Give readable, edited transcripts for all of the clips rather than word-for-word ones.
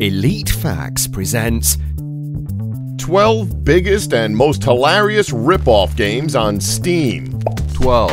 Elite Facts presents 12 biggest and most hilarious rip-off games on Steam. 12.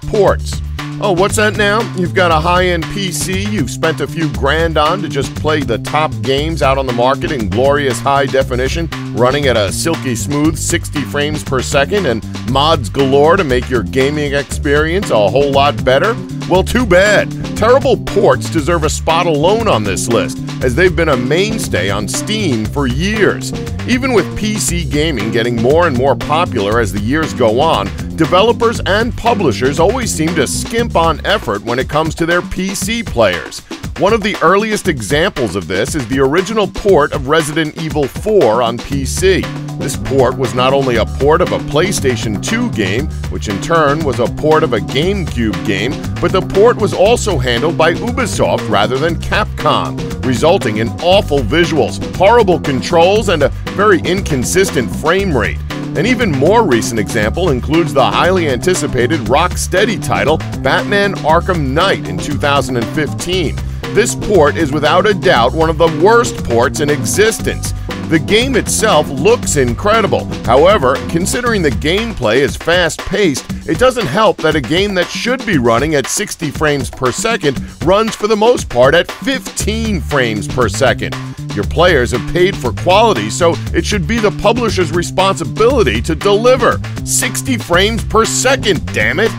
Ports. Oh, what's that now? You've got a high-end PC you've spent a few grand on to just play the top games out on the market in glorious high definition, running at a silky smooth 60 frames per second and mods galore to make your gaming experience a whole lot better? Well, too bad. Terrible ports deserve a spot alone on this list, as they've been a mainstay on Steam for years. Even with PC gaming getting more and more popular as the years go on, developers and publishers always seem to skimp on effort when it comes to their PC players. One of the earliest examples of this is the original port of Resident Evil 4 on PC. This port was not only a port of a PlayStation 2 game, which in turn was a port of a GameCube game, but the port was also handled by Ubisoft rather than Capcom, resulting in awful visuals, horrible controls, and a very inconsistent frame rate. An even more recent example includes the highly anticipated Rocksteady title, Batman Arkham Knight in 2015. This port is without a doubt one of the worst ports in existence. The game itself looks incredible. However, considering the gameplay is fast-paced, it doesn't help that a game that should be running at 60 frames per second runs for the most part at 15 frames per second. Your players have paid for quality, so it should be the publisher's responsibility to deliver. 60 frames per second, damn it!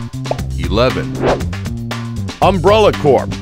11. Umbrella Corp.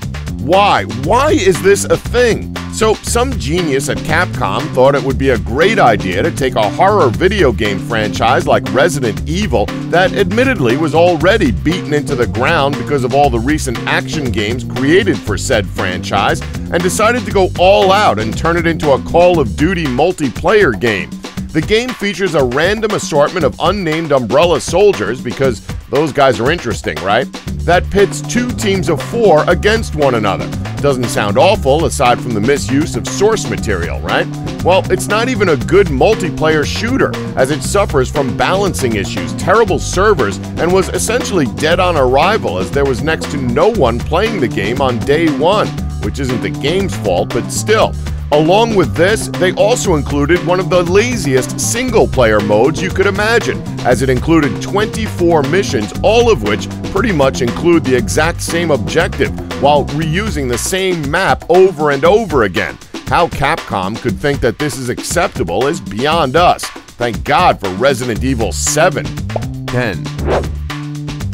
Why? Why is this a thing? So, some genius at Capcom thought it would be a great idea to take a horror video game franchise like Resident Evil that admittedly was already beaten into the ground because of all the recent action games created for said franchise, and decided to go all out and turn it into a Call of Duty multiplayer game. The game features a random assortment of unnamed Umbrella soldiers, because those guys are interesting, right? That pits two teams of 4 against one another. Doesn't sound awful aside from the misuse of source material, right? Well, it's not even a good multiplayer shooter, as it suffers from balancing issues, terrible servers, and was essentially dead on arrival, as there was next to no one playing the game on day one, which isn't the game's fault, but still. Along with this, they also included one of the laziest single-player modes you could imagine, as it included 24 missions, all of which pretty much include the exact same objective, while reusing the same map over and over again. How Capcom could think that this is acceptable is beyond us. Thank God for Resident Evil 7. 10.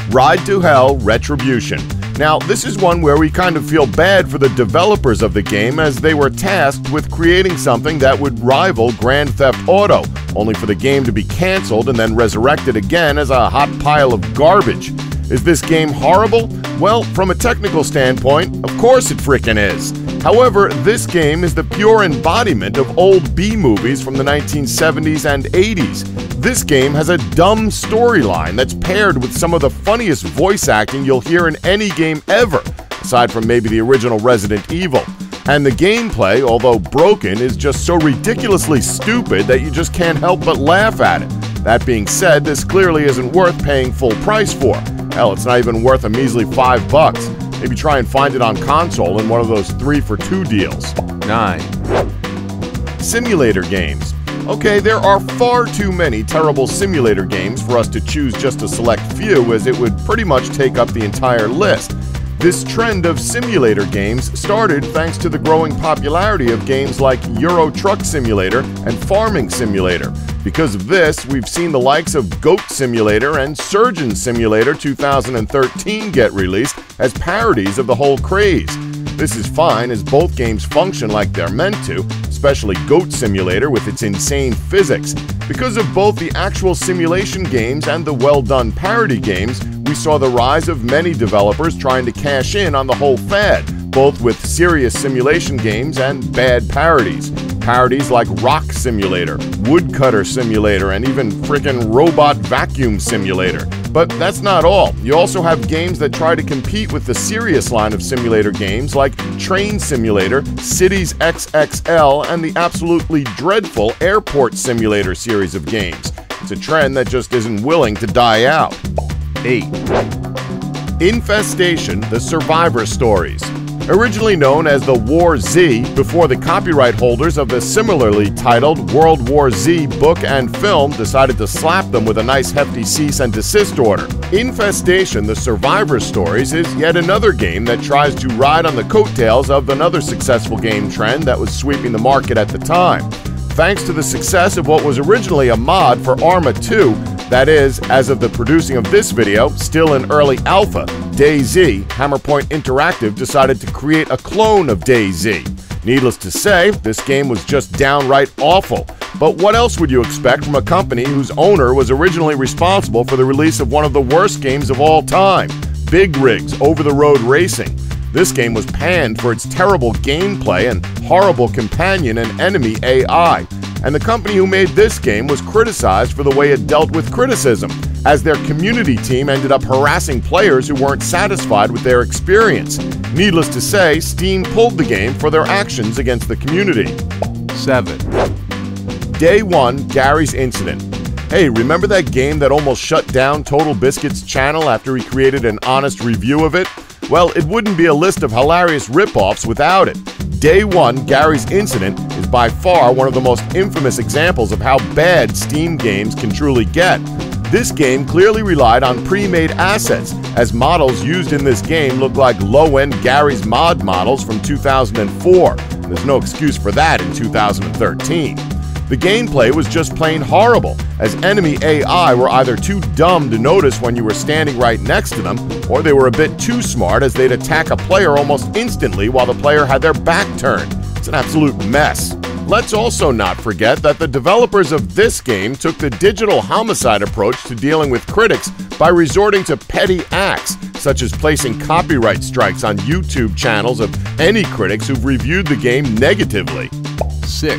Ride to Hell Retribution. Now, this is one where we kind of feel bad for the developers of the game, as they were tasked with creating something that would rival Grand Theft Auto, only for the game to be cancelled and then resurrected again as a hot pile of garbage. Is this game horrible? Well, from a technical standpoint, of course it frickin' is. However, this game is the pure embodiment of old B-movies from the 1970s and 80s. This game has a dumb storyline that's paired with some of the funniest voice acting you'll hear in any game ever, aside from maybe the original Resident Evil. And the gameplay, although broken, is just so ridiculously stupid that you just can't help but laugh at it. That being said, this clearly isn't worth paying full price for. Hell, it's not even worth a measly $5. Maybe try and find it on console in one of those 3-for-2 deals. 9. Simulator games. Okay, there are far too many terrible simulator games for us to choose just a select few, as it would pretty much take up the entire list. This trend of simulator games started thanks to the growing popularity of games like Euro Truck Simulator and Farming Simulator. Because of this, we've seen the likes of Goat Simulator and Surgeon Simulator 2013 get released as parodies of the whole craze. This is fine, as both games function like they're meant to, especially Goat Simulator with its insane physics. Because of both the actual simulation games and the well-done parody games, we saw the rise of many developers trying to cash in on the whole fad, both with serious simulation games and bad parodies. Parodies like Rock Simulator, Woodcutter Simulator, and even frickin' Robot Vacuum Simulator. But that's not all. You also have games that try to compete with the serious line of simulator games like Train Simulator, Cities XXL, and the absolutely dreadful Airport Simulator series of games. It's a trend that just isn't willing to die out. 8. Infestation: The Survivor Stories. Originally known as the War Z before the copyright holders of the similarly titled World War Z book and film decided to slap them with a nice hefty cease and desist order. Infestation, the Survivor Stories, is yet another game that tries to ride on the coattails of another successful game trend that was sweeping the market at the time. Thanks to the success of what was originally a mod for Arma 2, that is, as of the producing of this video, still in early alpha, DayZ, Hammerpoint Interactive decided to create a clone of DayZ. Needless to say, this game was just downright awful. But what else would you expect from a company whose owner was originally responsible for the release of one of the worst games of all time, Big Rigs Over-the-Road Racing? This game was panned for its terrible gameplay and horrible companion and enemy AI. And the company who made this game was criticized for the way it dealt with criticism, as their community team ended up harassing players who weren't satisfied with their experience. Needless to say, Steam pulled the game for their actions against the community. 7. Day 1, Garrys Infinite. Hey, remember that game that almost shut down Total Biscuit's channel after he created an honest review of it? Well, it wouldn't be a list of hilarious rip-offs without it. Day 1, Garrys Infinite is by far one of the most infamous examples of how bad Steam games can truly get. This game clearly relied on pre-made assets, as models used in this game look like low-end Garry's Mod models from 2004. There's no excuse for that in 2013. The gameplay was just plain horrible, as enemy AI were either too dumb to notice when you were standing right next to them, or they were a bit too smart as they'd attack a player almost instantly while the player had their back turned. It's an absolute mess. Let's also not forget that the developers of this game took the digital homicide approach to dealing with critics by resorting to petty acts, such as placing copyright strikes on YouTube channels of any critics who've reviewed the game negatively. 6.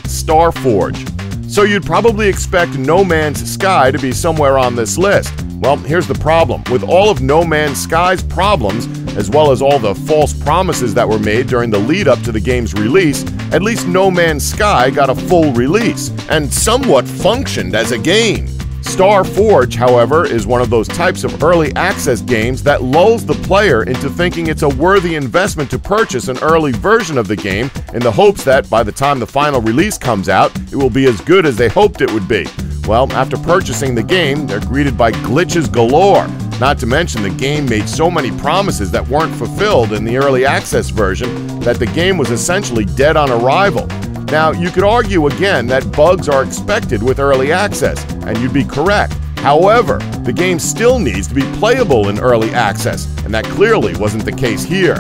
Starforge. So you'd probably expect No Man's Sky to be somewhere on this list. Well, here's the problem. With all of No Man's Sky's problems, as well as all the false promises that were made during the lead-up to the game's release, at least No Man's Sky got a full release, and somewhat functioned as a game. Starforge, however, is one of those types of early access games that lulls the player into thinking it's a worthy investment to purchase an early version of the game in the hopes that by the time the final release comes out, it will be as good as they hoped it would be. Well, after purchasing the game, they're greeted by glitches galore. Not to mention the game made so many promises that weren't fulfilled in the early access version that the game was essentially dead on arrival. Now, you could argue again that bugs are expected with early access, and you'd be correct. However, the game still needs to be playable in early access, and that clearly wasn't the case here.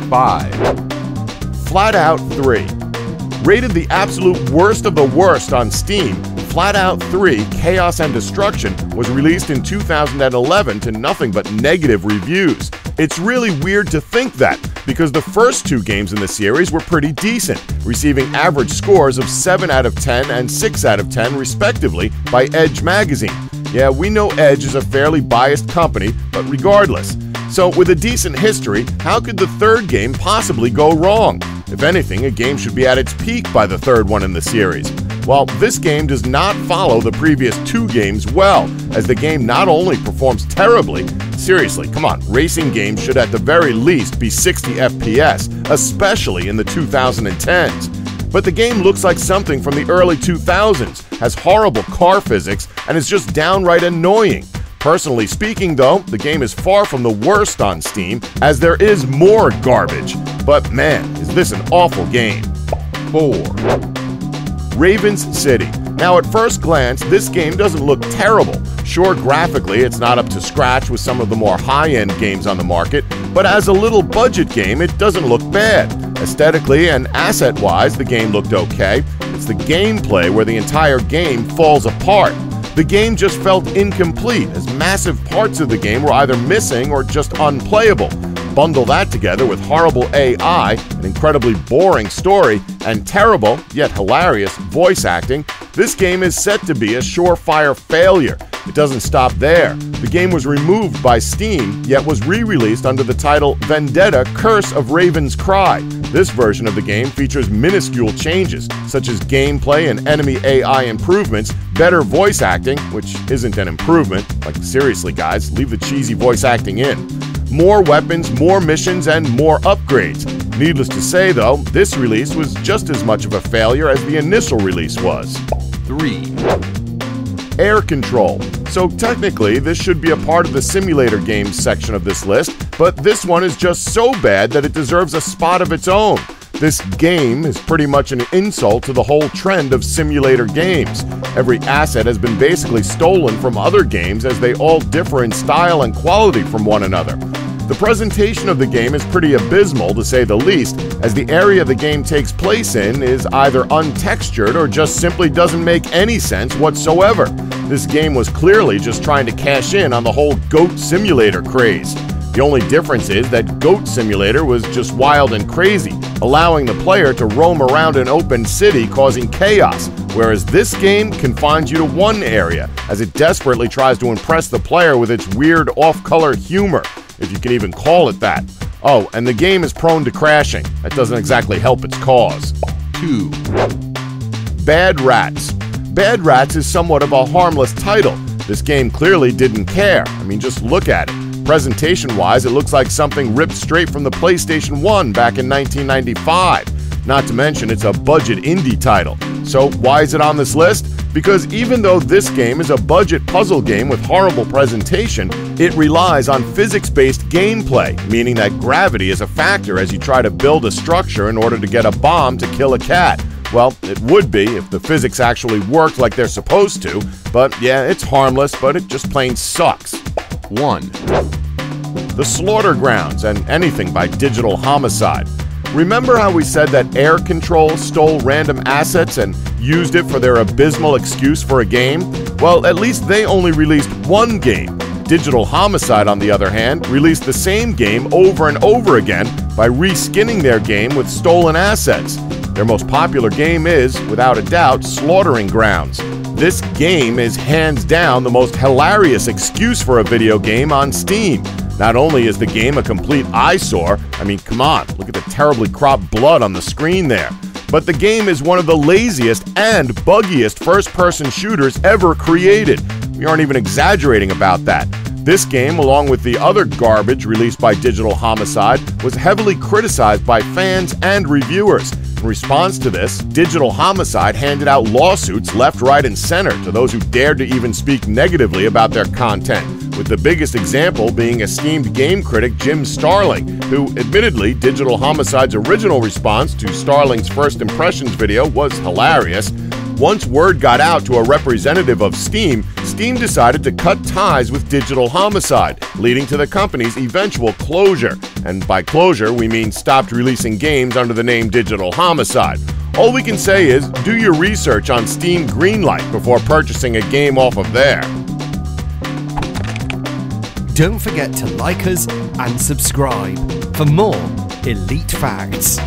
5. Flat Out 3. Rated the absolute worst of the worst on Steam, Flat Out 3 Chaos and Destruction was released in 2011 to nothing but negative reviews. It's really weird to think that, because the first two games in the series were pretty decent, receiving average scores of 7 out of 10 and 6 out of 10 respectively by Edge magazine. Yeah, we know Edge is a fairly biased company, but regardless. So with a decent history, how could the third game possibly go wrong? If anything, a game should be at its peak by the third one in the series. Well, this game does not follow the previous two games well, as the game not only performs terribly, seriously, come on, racing games should at the very least be 60 FPS, especially in the 2010s. But the game looks like something from the early 2000s, has horrible car physics, and is just downright annoying. Personally speaking, though, the game is far from the worst on Steam, as there is more garbage. But man, is this an awful game. 4. Ravens City. Now, at first glance, this game doesn't look terrible. Sure, graphically, it's not up to scratch with some of the more high-end games on the market, but as a little budget game, it doesn't look bad. Aesthetically and asset-wise, the game looked okay. It's the gameplay where the entire game falls apart. The game just felt incomplete, as massive parts of the game were either missing or just unplayable. Bundle that together with horrible AI, an incredibly boring story, and terrible, yet hilarious, voice acting, this game is set to be a surefire failure. It doesn't stop there. The game was removed by Steam, yet was re-released under the title Vendetta: Curse of Ravenscry. This version of the game features minuscule changes, such as gameplay and enemy AI improvements, better voice acting, which isn't an improvement. Like, seriously guys, leave the cheesy voice acting in. More weapons, more missions, and more upgrades. Needless to say, though, this release was just as much of a failure as the initial release was. 3. Air control. So technically, this should be a part of the simulator games section of this list, but this one is just so bad that it deserves a spot of its own. This game is pretty much an insult to the whole trend of simulator games. Every asset has been basically stolen from other games as they all differ in style and quality from one another. The presentation of the game is pretty abysmal, to say the least, as the area the game takes place in is either untextured or just simply doesn't make any sense whatsoever. This game was clearly just trying to cash in on the whole Goat Simulator craze. The only difference is that Goat Simulator was just wild and crazy, allowing the player to roam around an open city causing chaos, whereas this game confines you to one area, as it desperately tries to impress the player with its weird off-color humor, if you can even call it that. Oh, and the game is prone to crashing. That doesn't exactly help its cause. 2. Bad Rats. Bad Rats is somewhat of a harmless title. This game clearly didn't care. I mean, just look at it. Presentation-wise, it looks like something ripped straight from the PlayStation 1 back in 1995. Not to mention, it's a budget indie title. So why is it on this list? Because even though this game is a budget puzzle game with horrible presentation, it relies on physics-based gameplay, meaning that gravity is a factor as you try to build a structure in order to get a bomb to kill a cat. Well, it would be if the physics actually worked like they're supposed to, but yeah, it's harmless, but it just plain sucks. 1. The Slaughter Grounds and anything by Digital Homicide. Remember how we said that Air Control stole random assets and used it for their abysmal excuse for a game? Well, at least they only released one game. Digital Homicide, on the other hand, released the same game over and over again by reskinning their game with stolen assets. Their most popular game is, without a doubt, Slaughtering Grounds. This game is hands down the most hilarious excuse for a video game on Steam. Not only is the game a complete eyesore, I mean, come on, look at the terribly cropped blood on the screen there, but the game is one of the laziest and buggiest first-person shooters ever created. We aren't even exaggerating about that. This game, along with the other garbage released by Digital Homicide, was heavily criticized by fans and reviewers. In response to this, Digital Homicide handed out lawsuits left, right, and center to those who dared to even speak negatively about their content, with the biggest example being esteemed game critic Jim Starling, who, admittedly, Digital Homicide's original response to Starling's first impressions video was hilarious. Once word got out to a representative of Steam, Steam decided to cut ties with Digital Homicide, leading to the company's eventual closure. And by closure, we mean stopped releasing games under the name Digital Homicide. All we can say is, do your research on Steam Greenlight before purchasing a game off of there. Don't forget to like us and subscribe for more Elite Facts.